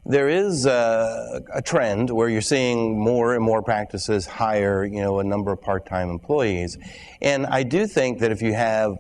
There is a trend where you're seeing more and more practices hire, a number of part-time employees. And I do think that if you have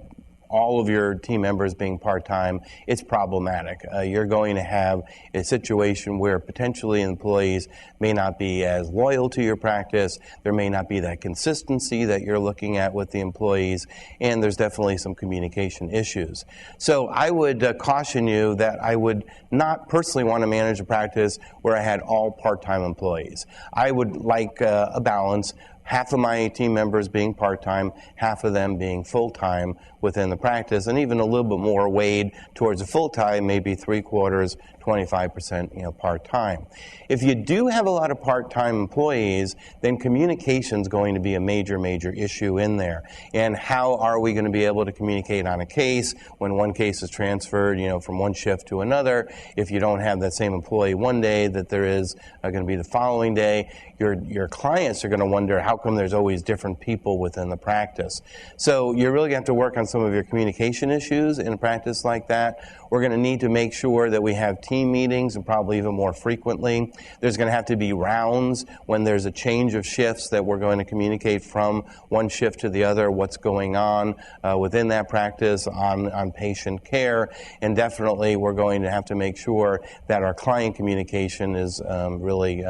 all of your team members being part-time, it's problematic. You're going to have a situation where potentially employees may not be as loyal to your practice, there may not be that consistency that you're looking at with the employees, and there's definitely some communication issues. So I would caution you that I would not personally want to manage a practice where I had all part-time employees. I would like a balance. Half of my team members being part-time, half of them being full-time within the practice, and even a little bit more weighed towards a full-time, maybe 3/4, 25%, part-time. If you do have a lot of part-time employees, then communication is going to be a major, major issue in there. And how are we going to be able to communicate on a case when one case is transferred, from one shift to another? If you don't have that same employee one day that there is going to be the following day, your clients are going to wonder how come there's always different people within the practice. So you're really going to have to work on some of your communication issues in a practice like that. We're going to need to make sure that we have team meetings, and probably even more frequently. There's going to have to be rounds when there's a change of shifts that we're going to communicate from one shift to the other, what's going on within that practice on patient care. And definitely we're going to have to make sure that our client communication is really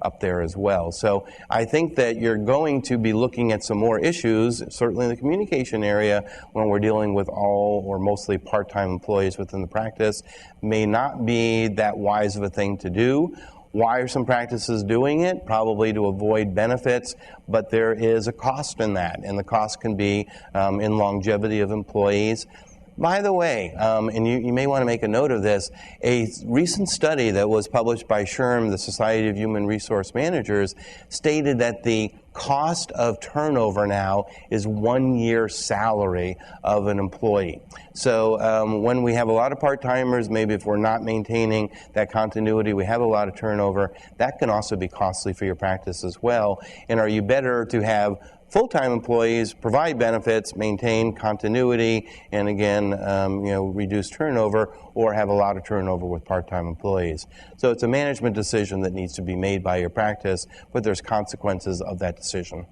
up there as well. So I think that you're going to be looking at some more issues, certainly in the communication area, when we're dealing with all or mostly part-time employees within the practice. May not be that wise of a thing to do. Why are some practices doing it? Probably to avoid benefits, but there is a cost in that, and the cost can be in longevity of employees. By the way, and you may want to make a note of this, a recent study that was published by SHRM, the Society of Human Resource Managers, stated that the cost of turnover now is 1 year's salary of an employee. So when we have a lot of part-timers, maybe if we're not maintaining that continuity, we have a lot of turnover, that can also be costly for your practice as well. And are you better to have full-time employees, provide benefits, maintain continuity, and again, reduce turnover, or have a lot of turnover with part-time employees? So it's a management decision that needs to be made by your practice, but there's consequences of that decision.